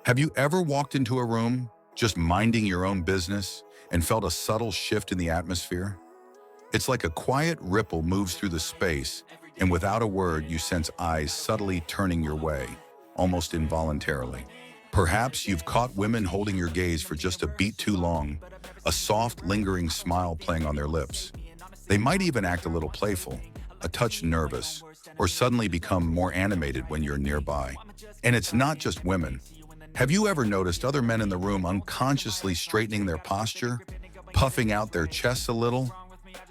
Have you ever walked into a room, just minding your own business, and felt a subtle shift in the atmosphere? It's like a quiet ripple moves through the space, and without a word, you sense eyes subtly turning your way, almost involuntarily. Perhaps you've caught women holding your gaze for just a beat too long, a soft, lingering smile playing on their lips. They might even act a little playful, a touch nervous, or suddenly become more animated when you're nearby. And it's not just women. Have you ever noticed other men in the room unconsciously straightening their posture, puffing out their chests a little,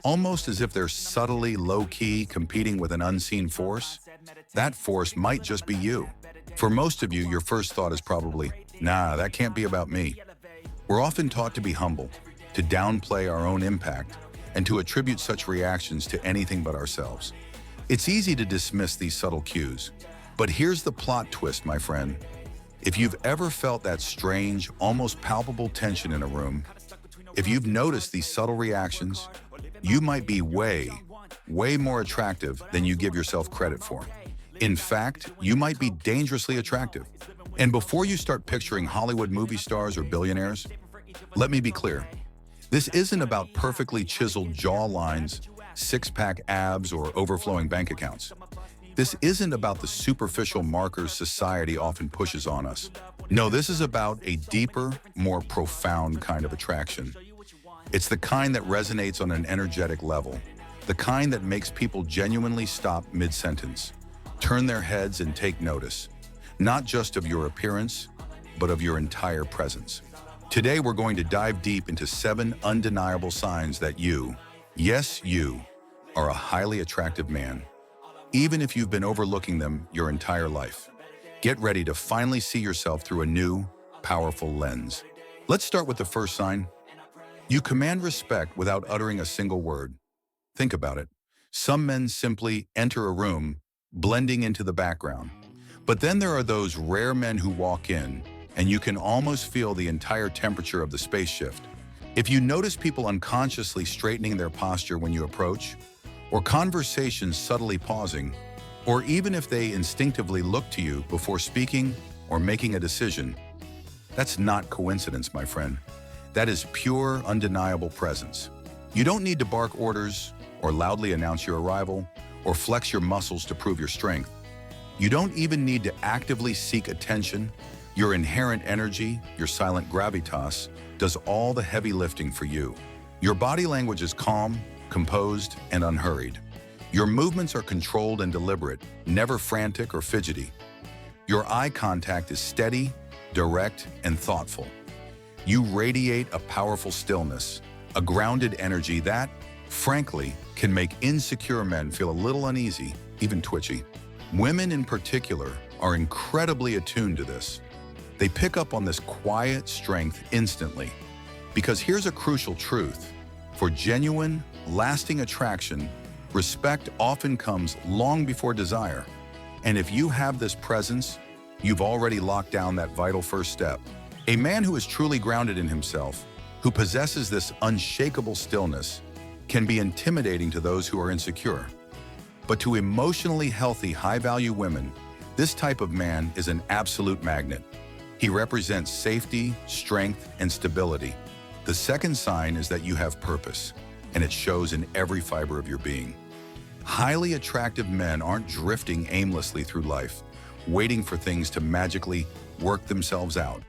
almost as if they're subtly low-key competing with an unseen force? That force might just be you. For most of you, your first thought is probably, nah, that can't be about me. We're often taught to be humble, to downplay our own impact, and to attribute such reactions to anything but ourselves. It's easy to dismiss these subtle cues, but here's the plot twist, my friend. If you've ever felt that strange, almost palpable tension in a room, if you've noticed these subtle reactions, you might be way more attractive than you give yourself credit for. In fact, you might be dangerously attractive. And before you start picturing Hollywood movie stars or billionaires, let me be clear. This isn't about perfectly chiseled jaw lines, six-pack abs, or overflowing bank accounts. This isn't about the superficial markers society often pushes on us. No, this is about a deeper, more profound kind of attraction. It's the kind that resonates on an energetic level, the kind that makes people genuinely stop mid-sentence, turn their heads and take notice, not just of your appearance, but of your entire presence. Today, we're going to dive deep into 7 undeniable signs that you, yes, you, are a highly attractive man, even if you've been overlooking them your entire life. Get ready to finally see yourself through a new, powerful lens. Let's start with the first sign. You command respect without uttering a single word. Think about it. Some men simply enter a room, blending into the background. But then there are those rare men who walk in, and you can almost feel the entire temperature of the space shift. If you notice people unconsciously straightening their posture when you approach, or conversations subtly pausing, or even if they instinctively look to you before speaking or making a decision, that's not coincidence, my friend. That is pure, undeniable presence. You don't need to bark orders, or loudly announce your arrival, or flex your muscles to prove your strength. You don't even need to actively seek attention. Your inherent energy, your silent gravitas, does all the heavy lifting for you. Your body language is calm, composed, and unhurried. Your movements are controlled and deliberate, never frantic or fidgety. Your eye contact is steady, direct, and thoughtful. You radiate a powerful stillness, a grounded energy that, frankly, can make insecure men feel a little uneasy, even twitchy. Women in particular are incredibly attuned to this. They pick up on this quiet strength instantly. Because here's a crucial truth. For genuine, lasting attraction, respect often comes long before desire. And if you have this presence, you've already locked down that vital first step. A man who is truly grounded in himself, who possesses this unshakable stillness, can be intimidating to those who are insecure. But to emotionally healthy, high-value women, this type of man is an absolute magnet. He represents safety, strength, and stability. The second sign is that you have purpose, and it shows in every fiber of your being. Highly attractive men aren't drifting aimlessly through life, waiting for things to magically work themselves out.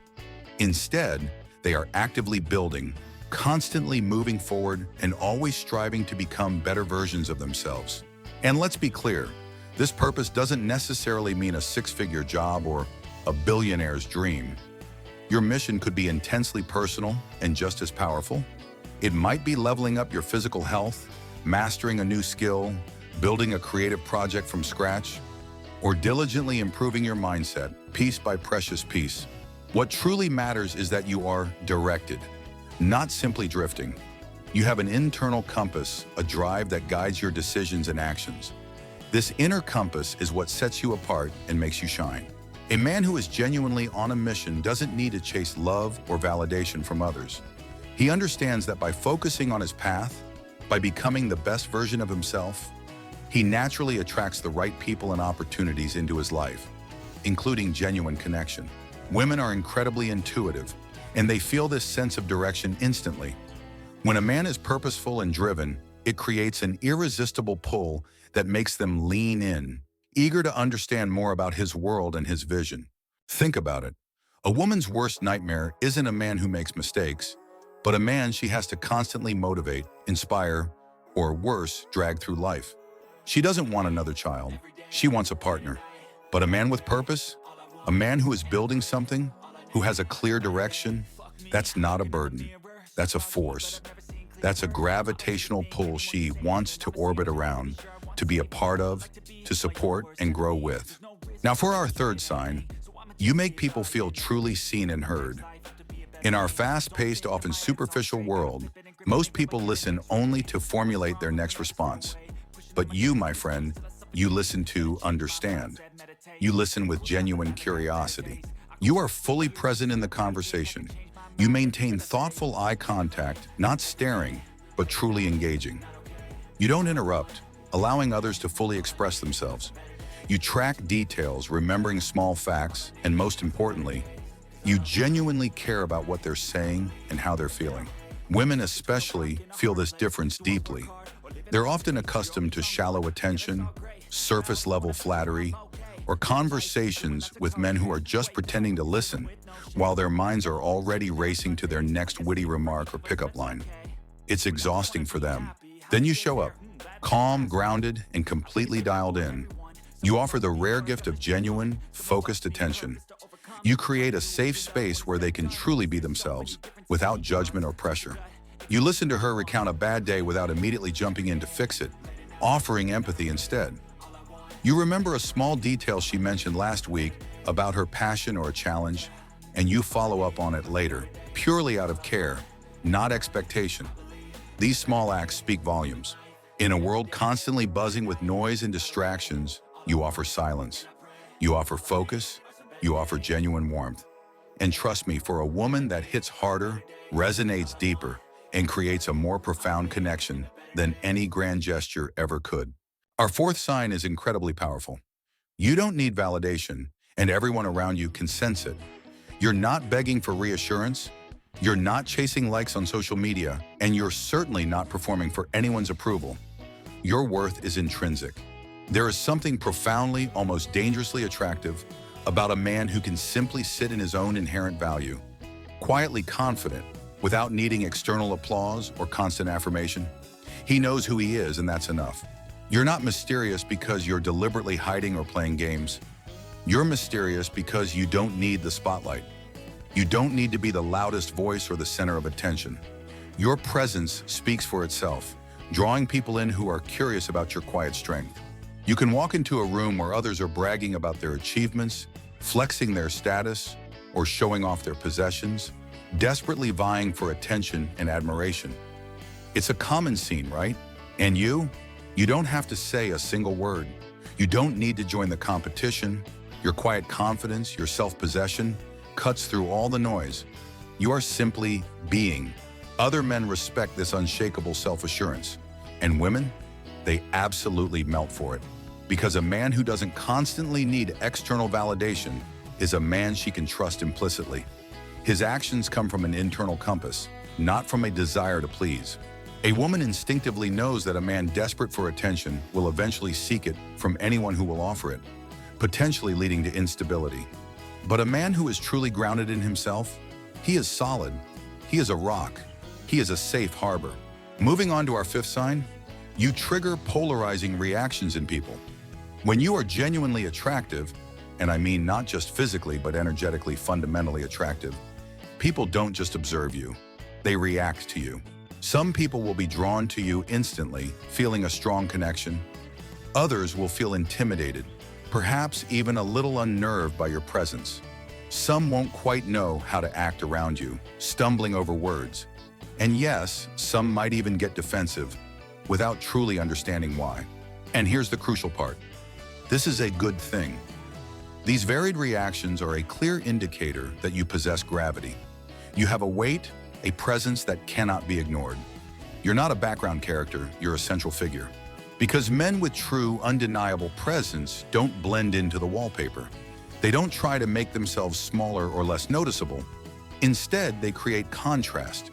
Instead, they are actively building, constantly moving forward, and always striving to become better versions of themselves. And let's be clear, this purpose doesn't necessarily mean a six-figure job or a billionaire's dream. Your mission could be intensely personal and just as powerful. It might be leveling up your physical health, mastering a new skill, building a creative project from scratch, or diligently improving your mindset, piece by precious piece. What truly matters is that you are directed, not simply drifting. You have an internal compass, a drive that guides your decisions and actions. This inner compass is what sets you apart and makes you shine. A man who is genuinely on a mission doesn't need to chase love or validation from others. He understands that by focusing on his path, by becoming the best version of himself, he naturally attracts the right people and opportunities into his life, including genuine connection. Women are incredibly intuitive, and they feel this sense of direction instantly. When a man is purposeful and driven, it creates an irresistible pull that makes them lean in, eager to understand more about his world and his vision. Think about it. A woman's worst nightmare isn't a man who makes mistakes, but a man she has to constantly motivate, inspire, or worse, drag through life. She doesn't want another child. She wants a partner. But a man with purpose, a man who is building something, who has a clear direction, that's not a burden. That's a force. That's a gravitational pull she wants to orbit around, to be a part of, to support and grow with. Now for our third sign, you make people feel truly seen and heard. In our fast-paced, often superficial world, most people listen only to formulate their next response. But you, my friend, you listen to understand. You listen with genuine curiosity. You are fully present in the conversation. You maintain thoughtful eye contact, not staring, but truly engaging. You don't interrupt, allowing others to fully express themselves. You track details, remembering small facts, and most importantly, you genuinely care about what they're saying and how they're feeling. Women especially feel this difference deeply. They're often accustomed to shallow attention, surface-level flattery, or conversations with men who are just pretending to listen, while their minds are already racing to their next witty remark or pickup line. It's exhausting for them. Then you show up, calm, grounded, and completely dialed in. You offer the rare gift of genuine, focused attention. You create a safe space where they can truly be themselves, without judgment or pressure. You listen to her recount a bad day without immediately jumping in to fix it, offering empathy instead. You remember a small detail she mentioned last week about her passion or a challenge, and you follow up on it later, purely out of care, not expectation. These small acts speak volumes. In a world constantly buzzing with noise and distractions, you offer silence. You offer focus. You offer genuine warmth. And trust me, for a woman, that hits harder, resonates deeper, and creates a more profound connection than any grand gesture ever could. Our fourth sign is incredibly powerful. You don't need validation, and everyone around you can sense it. You're not begging for reassurance, you're not chasing likes on social media, and you're certainly not performing for anyone's approval. Your worth is intrinsic. There is something profoundly, almost dangerously attractive about a man who can simply sit in his own inherent value, quietly confident, without needing external applause or constant affirmation. He knows who he is, and that's enough. You're not mysterious because you're deliberately hiding or playing games. You're mysterious because you don't need the spotlight. You don't need to be the loudest voice or the center of attention. Your presence speaks for itself, drawing people in who are curious about your quiet strength. You can walk into a room where others are bragging about their achievements, flexing their status, or showing off their possessions, desperately vying for attention and admiration. It's a common scene, right? And you don't have to say a single word. You don't need to join the competition. Your quiet confidence, your self-possession, cuts through all the noise. You are simply being. Other men respect this unshakable self-assurance. And women, they absolutely melt for it. Because a man who doesn't constantly need external validation is a man she can trust implicitly. His actions come from an internal compass, not from a desire to please. A woman instinctively knows that a man desperate for attention will eventually seek it from anyone who will offer it, potentially leading to instability. But a man who is truly grounded in himself, he is solid. He is a rock. He is a safe harbor. Moving on to our fifth sign, you trigger polarizing reactions in people. When you are genuinely attractive, and I mean not just physically but energetically fundamentally attractive, people don't just observe you, they react to you. Some people will be drawn to you instantly, feeling a strong connection. Others will feel intimidated, perhaps even a little unnerved by your presence. Some won't quite know how to act around you, stumbling over words. And yes, some might even get defensive, without truly understanding why. And here's the crucial part. This is a good thing. These varied reactions are a clear indicator that you possess gravity. You have a weight, a presence that cannot be ignored. You're not a background character, you're a central figure. Because men with true, undeniable presence don't blend into the wallpaper. They don't try to make themselves smaller or less noticeable. Instead, they create contrast.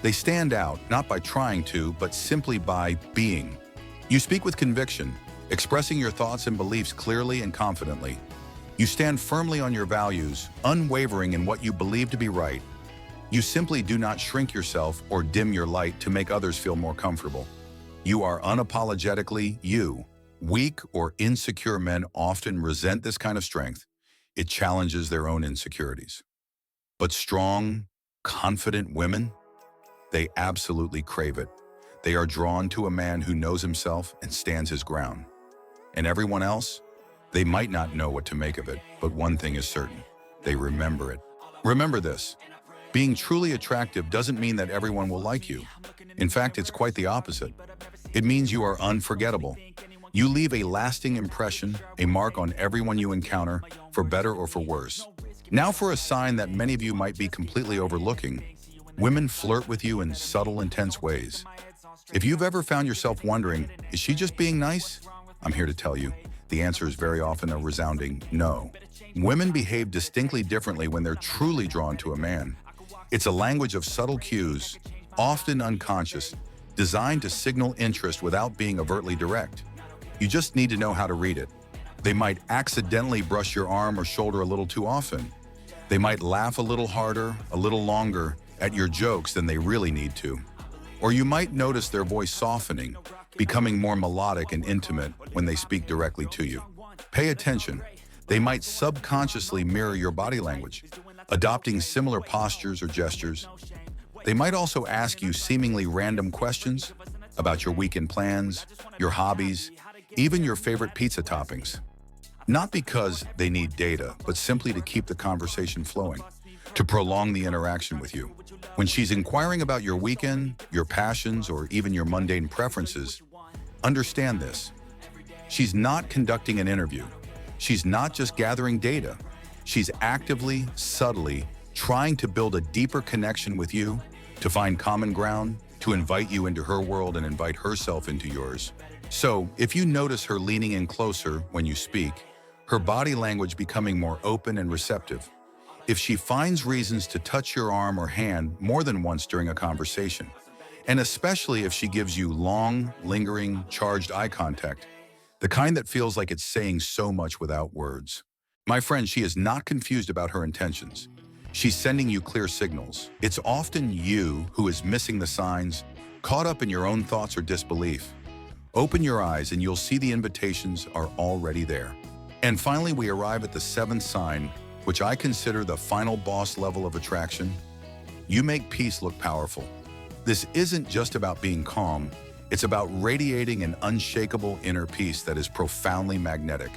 They stand out not by trying to, but simply by being. You speak with conviction, expressing your thoughts and beliefs clearly and confidently. You stand firmly on your values, unwavering in what you believe to be right. You simply do not shrink yourself or dim your light to make others feel more comfortable. You are unapologetically you. Weak or insecure men often resent this kind of strength. It challenges their own insecurities. But strong, confident women, they absolutely crave it. They are drawn to a man who knows himself and stands his ground. And everyone else, they might not know what to make of it, but one thing is certain, they remember it. Remember this, being truly attractive doesn't mean that everyone will like you. In fact, it's quite the opposite. It means you are unforgettable. You leave a lasting impression, a mark on everyone you encounter, for better or for worse. Now for a sign that many of you might be completely overlooking. Women flirt with you in subtle, intense ways. If you've ever found yourself wondering, is she just being nice? I'm here to tell you, the answer is very often a resounding no. Women behave distinctly differently when they're truly drawn to a man. It's a language of subtle cues, often unconscious, designed to signal interest without being overtly direct. You just need to know how to read it. They might accidentally brush your arm or shoulder a little too often. They might laugh a little harder, a little longer at your jokes than they really need to. Or you might notice their voice softening, becoming more melodic and intimate when they speak directly to you. Pay attention. They might subconsciously mirror your body language, adopting similar postures or gestures. They might also ask you seemingly random questions about your weekend plans, your hobbies, even your favorite pizza toppings. Not because they need data, but simply to keep the conversation flowing, to prolong the interaction with you. When she's inquiring about your weekend, your passions, or even your mundane preferences, understand this. She's not conducting an interview. She's not just gathering data. She's actively, subtly, trying to build a deeper connection with you, to find common ground, to invite you into her world and invite herself into yours. So, if you notice her leaning in closer when you speak, her body language becoming more open and receptive, if she finds reasons to touch your arm or hand more than once during a conversation, and especially if she gives you long, lingering, charged eye contact, the kind that feels like it's saying so much without words. My friend, she is not confused about her intentions. She's sending you clear signals. It's often you who is missing the signs, caught up in your own thoughts or disbelief. Open your eyes and you'll see the invitations are already there. And finally, we arrive at the seventh sign, which I consider the final boss level of attraction. You make peace look powerful. This isn't just about being calm, it's about radiating an unshakable inner peace that is profoundly magnetic.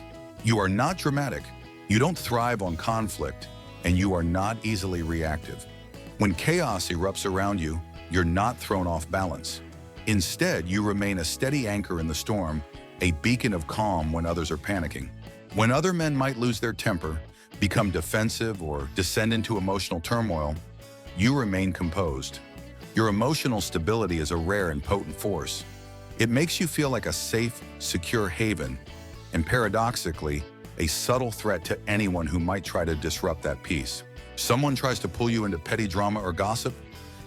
You are not dramatic, you don't thrive on conflict, and you are not easily reactive. When chaos erupts around you, you're not thrown off balance. Instead, you remain a steady anchor in the storm, a beacon of calm when others are panicking. When other men might lose their temper, become defensive, or descend into emotional turmoil, you remain composed. Your emotional stability is a rare and potent force. It makes you feel like a safe, secure haven, and paradoxically, a subtle threat to anyone who might try to disrupt that peace. Someone tries to pull you into petty drama or gossip,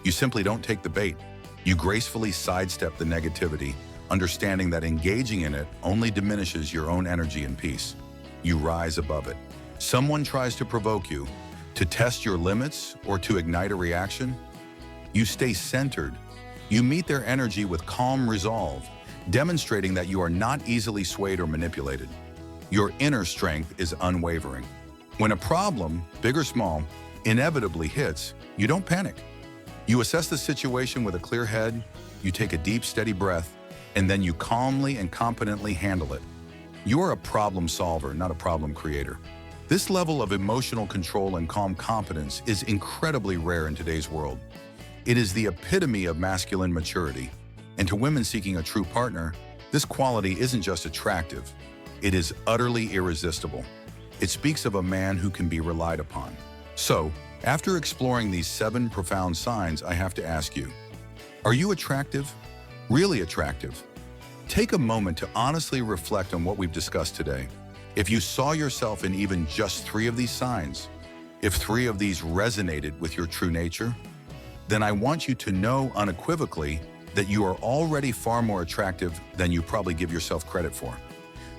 you simply don't take the bait. You gracefully sidestep the negativity, understanding that engaging in it only diminishes your own energy and peace. You rise above it. Someone tries to provoke you, to test your limits, or to ignite a reaction. You stay centered. You meet their energy with calm resolve, demonstrating that you are not easily swayed or manipulated. Your inner strength is unwavering. When a problem, big or small, inevitably hits, you don't panic. You assess the situation with a clear head, you take a deep, steady breath, and then you calmly and competently handle it. You are a problem solver, not a problem creator. This level of emotional control and calm competence is incredibly rare in today's world. It is the epitome of masculine maturity. And to women seeking a true partner, this quality isn't just attractive, it is utterly irresistible. It speaks of a man who can be relied upon. So, after exploring these 7 profound signs, I have to ask you, are you attractive? Really attractive? Take a moment to honestly reflect on what we've discussed today. If you saw yourself in even just 3 of these signs, if 3 of these resonated with your true nature, then I want you to know unequivocally that you are already far more attractive than you probably give yourself credit for.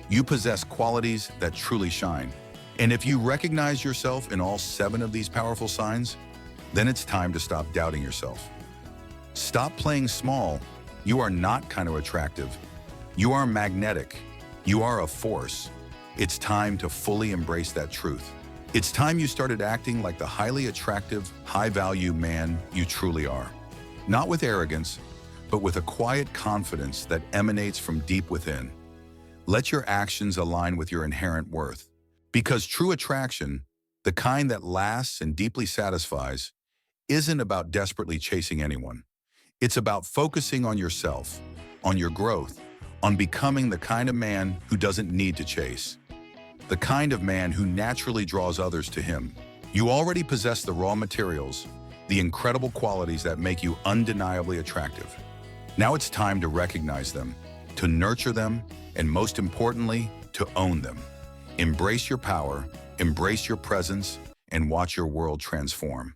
You possess qualities that truly shine. And if you recognize yourself in all 7 of these powerful signs, then it's time to stop doubting yourself. Stop playing small. You are not kind of attractive. You are magnetic. You are a force. It's time to fully embrace that truth. It's time you started acting like the highly attractive, high-value man you truly are. Not with arrogance, but with a quiet confidence that emanates from deep within. Let your actions align with your inherent worth. Because true attraction, the kind that lasts and deeply satisfies, isn't about desperately chasing anyone. It's about focusing on yourself, on your growth, on becoming the kind of man who doesn't need to chase. The kind of man who naturally draws others to him. You already possess the raw materials, the incredible qualities that make you undeniably attractive. Now it's time to recognize them, to nurture them, and most importantly, to own them. Embrace your power, embrace your presence, and watch your world transform.